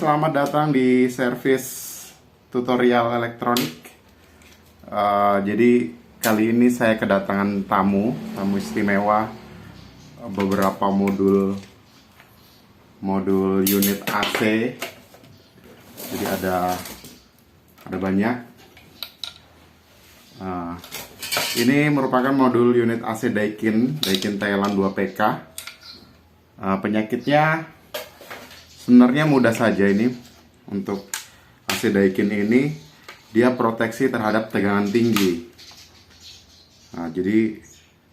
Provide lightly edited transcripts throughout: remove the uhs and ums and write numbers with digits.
Selamat datang di servis tutorial elektronik. Jadi kali ini saya kedatangan tamu istimewa, beberapa modul unit AC. Jadi ada banyak. Ini merupakan modul unit AC Daikin Thailand 2PK. Penyakitnya sebenarnya mudah saja. Ini untuk AC Daikin ini dia proteksi terhadap tegangan tinggi. Jadi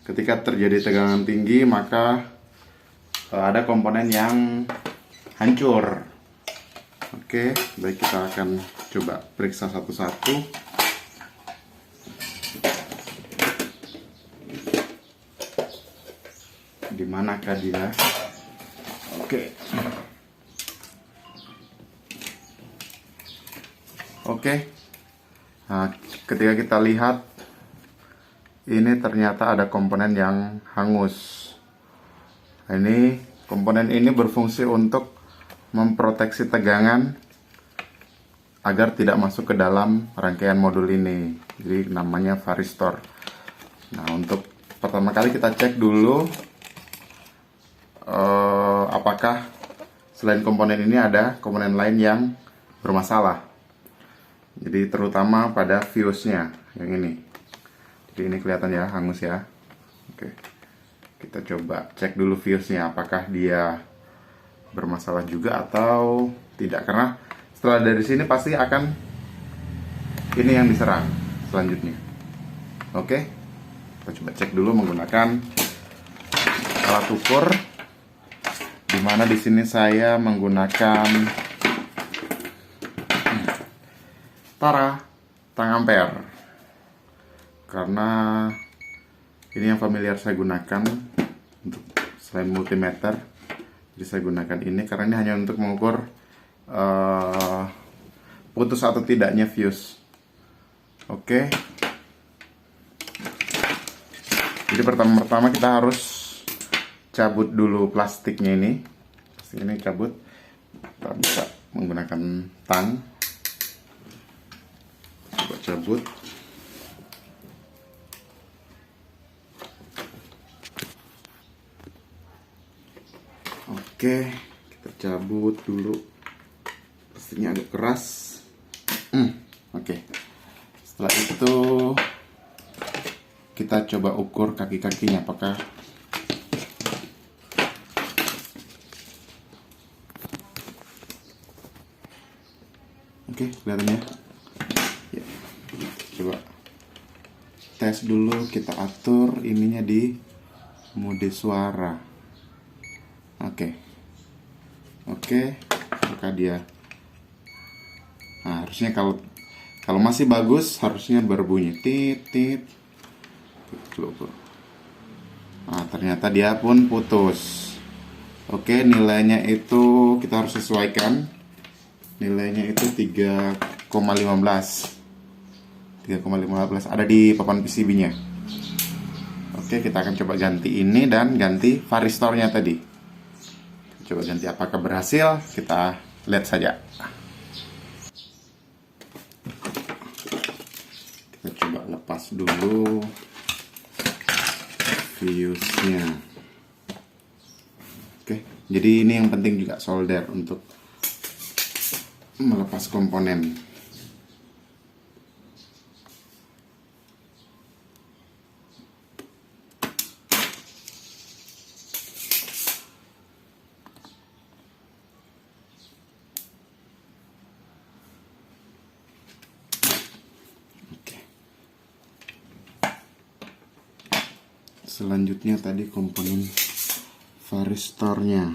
ketika terjadi tegangan tinggi maka ada komponen yang hancur. Oke, baik, kita akan coba periksa satu-satu. Di manakah dia? Oke. Nah, ketika kita lihat, ini ternyata ada komponen yang hangus. Nah, ini komponen ini berfungsi untuk memproteksi tegangan agar tidak masuk ke dalam rangkaian modul ini. Jadi namanya varistor. Nah, untuk pertama kali kita cek dulu apakah selain komponen ini ada komponen lain yang bermasalah. Jadi terutama pada fuse-nya yang ini. Jadi ini kelihatan ya, hangus ya. Oke. Kita coba cek dulu fuse-nya apakah dia bermasalah juga atau tidak, karena setelah dari sini pasti akan ini yang diserang selanjutnya. Oke. Kita coba cek dulu menggunakan alat ukur, dimana di sini saya menggunakan tang ampere, karena ini yang familiar saya gunakan untuk selain multimeter. Jadi saya gunakan ini karena ini hanya untuk mengukur putus atau tidaknya fuse. Oke. Jadi pertama-tama kita harus cabut dulu plastiknya ini. Plastik ini cabut. Kita bisa menggunakan tang. Coba cabut. Oke, kita cabut dulu. Plastiknya agak keras. Oke. Setelah itu kita coba ukur kaki-kakinya apakah kelihatan ya. Coba tes dulu, kita atur ininya di mode suara. Oke, maka dia, nah, harusnya kalau masih bagus harusnya berbunyi tit tit. Nah, ternyata dia pun putus. Oke, nilainya itu kita harus sesuaikan. Nilainya itu 3,15 ada di papan PCB-nya. Oke, kita akan coba ganti ini dan ganti varistornya tadi. Coba ganti, apakah berhasil? Kita lihat saja. Kita coba lepas dulu fuse-nya. Oke, jadi ini yang penting juga solder untuk melepas komponen. Selanjutnya tadi komponen varistornya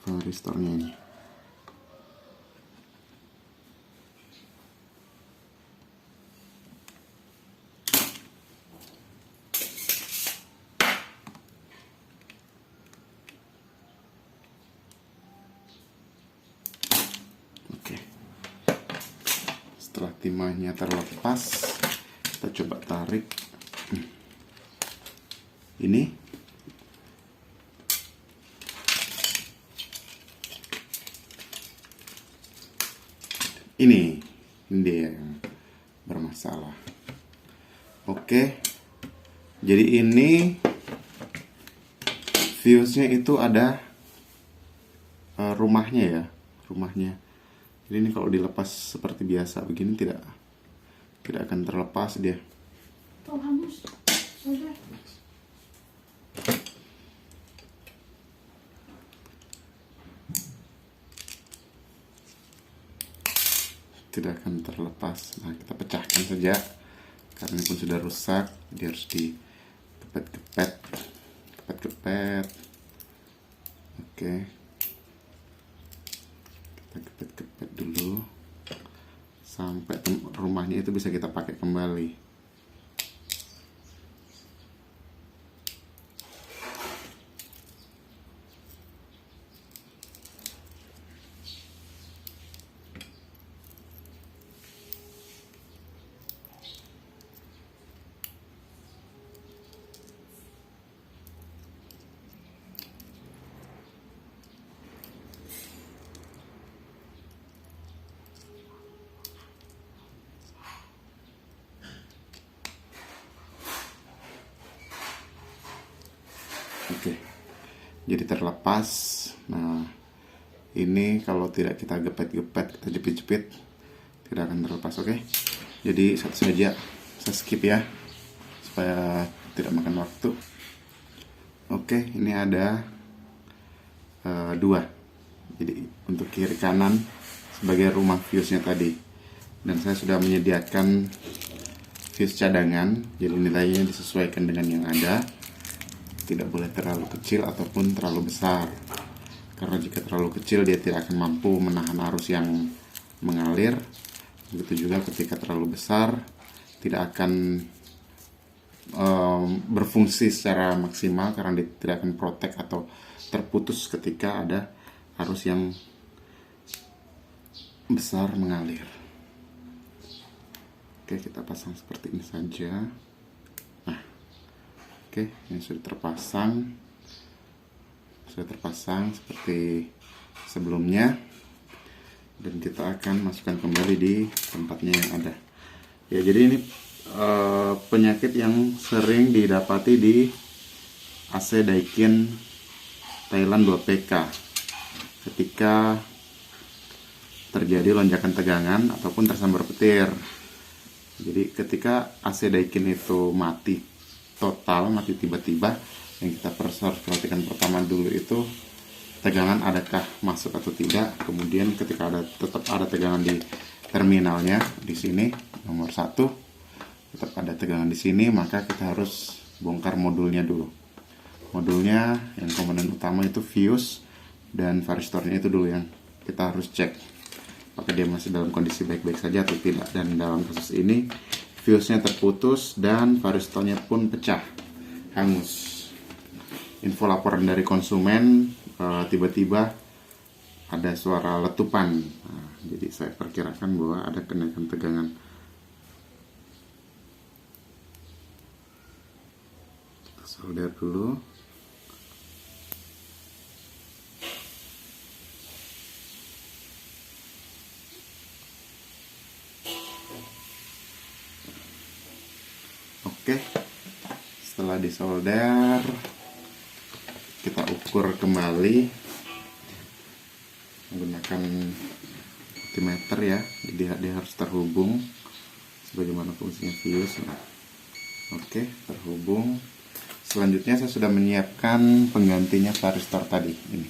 ini. Oke. Setelah timahnya terlepas, kita coba tarik. Ini ini dia yang bermasalah. Oke, jadi ini fuse-nya itu ada rumahnya ya, rumahnya. Jadi ini kalau dilepas seperti biasa begini tidak akan terlepas dia. Oh, hangus. Udah. Tidak akan terlepas. Nah, kita pecahkan saja karena ini pun sudah rusak. Dia harus dikepet-kepet. Oke, kita kepet-kepet dulu sampai rumahnya itu bisa kita pakai kembali. Oke, jadi terlepas. Nah, ini kalau tidak kita gepet-gepet, kita jepit-jepit, tidak akan terlepas. Oke, jadi satu saja saya skip ya supaya tidak makan waktu. Oke, ini ada dua. Jadi untuk kiri kanan sebagai rumah fuse-nya tadi. Dan saya sudah menyediakan fuse cadangan, jadi nilainya disesuaikan dengan yang ada. Tidak boleh terlalu kecil ataupun terlalu besar, karena jika terlalu kecil dia tidak akan mampu menahan arus yang mengalir. Begitu juga ketika terlalu besar tidak akan berfungsi secara maksimal karena dia tidak akan protek atau terputus ketika ada arus yang besar mengalir. Oke, kita pasang seperti ini saja. Oke, ini sudah terpasang seperti sebelumnya, dan kita akan masukkan kembali di tempatnya yang ada. Ya, jadi ini penyakit yang sering didapati di AC Daikin Thailand 2PK ketika terjadi lonjakan tegangan ataupun tersambar petir. Jadi ketika AC Daikin itu mati total, mati tiba-tiba, yang kita harus perhatikan pertama dulu itu tegangan adakah masuk atau tidak. Kemudian ketika tetap ada tegangan di terminalnya di sini nomor 1, tetap ada tegangan di sini, maka kita harus bongkar modulnya dulu. Modulnya yang komponen utama itu fuse dan varistornya itu dulu yang kita harus cek apakah dia masih dalam kondisi baik-baik saja atau tidak. Dan dalam kasus ini fuse-nya terputus dan varistornya pun pecah, hangus. Info laporan dari konsumen, tiba-tiba ada suara letupan. Nah, jadi saya perkirakan bahwa ada kenaikan tegangan. Kita solder dulu. Oke, setelah disolder kita ukur kembali menggunakan multimeter ya. Jadi dia harus terhubung sebagaimana fungsinya fuse. Nah, oke, terhubung. Selanjutnya saya sudah menyiapkan penggantinya varistor tadi ini.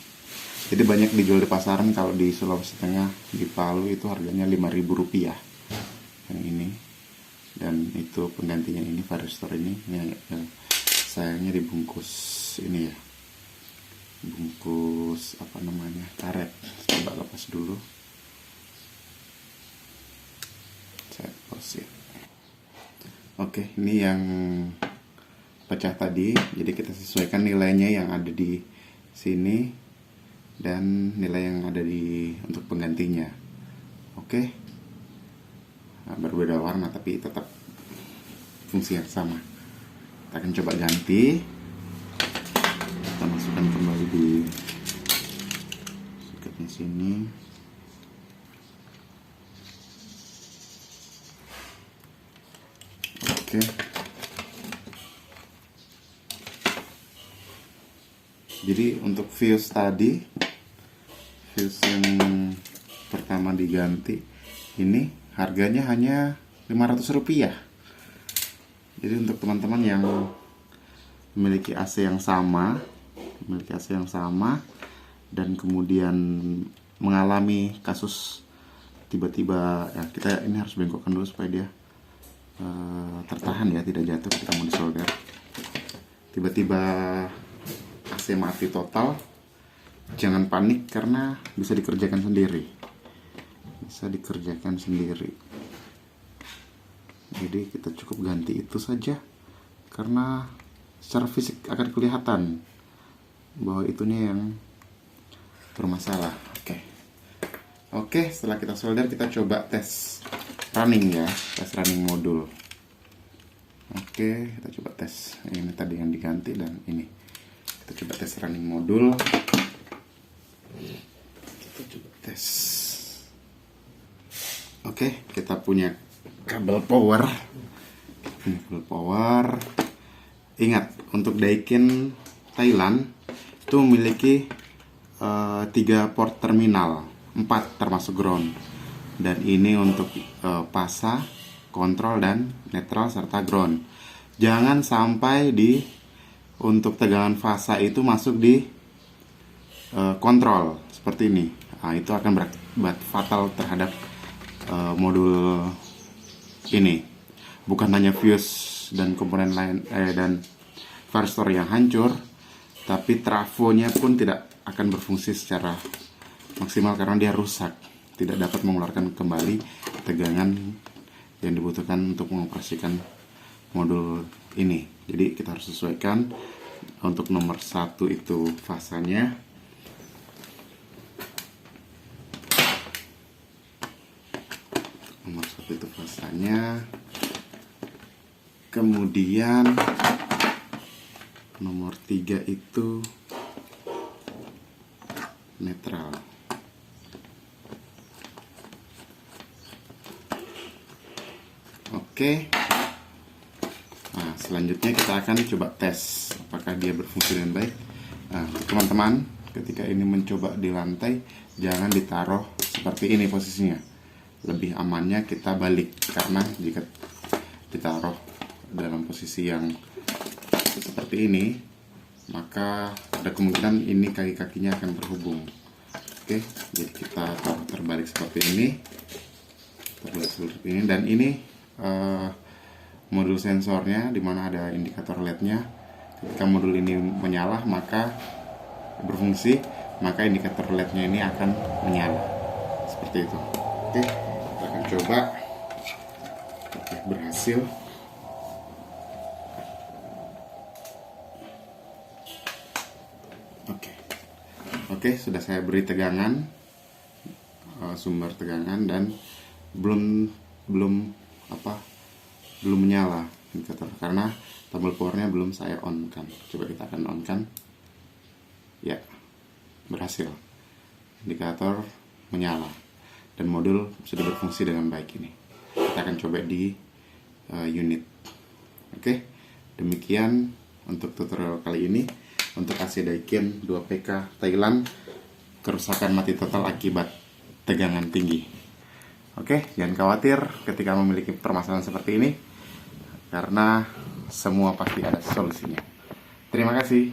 Jadi banyak dijual di pasaran. Kalau di Sulawesi Tengah, di Palu itu harganya Rp5.000 yang ini. Dan itu penggantinya ini, varistor ini yang sayangnya dibungkus ini ya, bungkus apa namanya, karet. Coba lepas dulu, saya pause ya. Oke, ini yang pecah tadi, jadi kita sesuaikan nilainya yang ada di sini dan nilai yang ada di untuk penggantinya. Oke. Nah, berbeda warna tapi tetap fungsi yang sama. Kita akan coba ganti. Kita masukkan kembali di soketnya sini. Oke. Jadi untuk fuse tadi, fuse yang pertama diganti ini harganya hanya Rp500. Jadi untuk teman-teman yang memiliki AC yang sama, dan kemudian mengalami kasus tiba-tiba, ya kita ini harus bengkokkan dulu supaya dia tertahan ya, tidak jatuh ketika mau disolder. Tiba-tiba AC mati total, jangan panik karena bisa dikerjakan sendiri. Jadi kita cukup ganti itu saja karena secara fisik akan kelihatan bahwa itunya yang bermasalah. Oke, setelah kita solder kita coba tes running ya, tes running modul. Oke, kita coba tes ini tadi yang diganti dan ini. Kita coba tes running modul. Kita coba tes. Oke, kita punya kabel power. Ingat, untuk Daikin Thailand itu memiliki 3 port terminal, 4 termasuk ground. Dan ini untuk pasa, kontrol, dan netral serta ground. Jangan sampai untuk tegangan fasa itu masuk di kontrol seperti ini. Nah, itu akan berakibat fatal terhadap modul ini. Bukan hanya fuse dan komponen lain dan varistor yang hancur, tapi trafonya pun tidak akan berfungsi secara maksimal karena dia rusak, tidak dapat mengeluarkan kembali tegangan yang dibutuhkan untuk mengoperasikan modul ini. Jadi kita harus sesuaikan. Untuk nomor 1 itu fasanya, kemudian nomor 3 itu netral. Oke. Nah, selanjutnya kita akan coba tes apakah dia berfungsi dengan baik. Nah, teman-teman, ketika ini mencoba di lantai, jangan ditaruh seperti ini posisinya. Lebih amannya kita balik, karena jika ditaruh dalam posisi yang seperti ini, maka ada kemungkinan ini kaki-kakinya akan terhubung. Oke, jadi kita taruh terbalik seperti ini, dan ini modul sensornya, dimana ada indikator LED-nya. Ketika modul ini menyala, maka berfungsi, maka indikator LED-nya ini akan menyala seperti itu. Oke, kita akan coba. Oke, berhasil. Oke, sudah saya beri tegangan, sumber tegangan, dan belum menyala indikator karena tombol powernya belum saya on kan. Coba kita akan on kan. Ya, berhasil. Indikator menyala dan modul sudah berfungsi dengan baik ini. Kita akan coba di unit. Oke, demikian untuk tutorial kali ini. Untuk AC Daikin 2PK Thailand, kerusakan mati total akibat tegangan tinggi. Oke, jangan khawatir ketika memiliki permasalahan seperti ini, karena semua pasti ada solusinya. Terima kasih.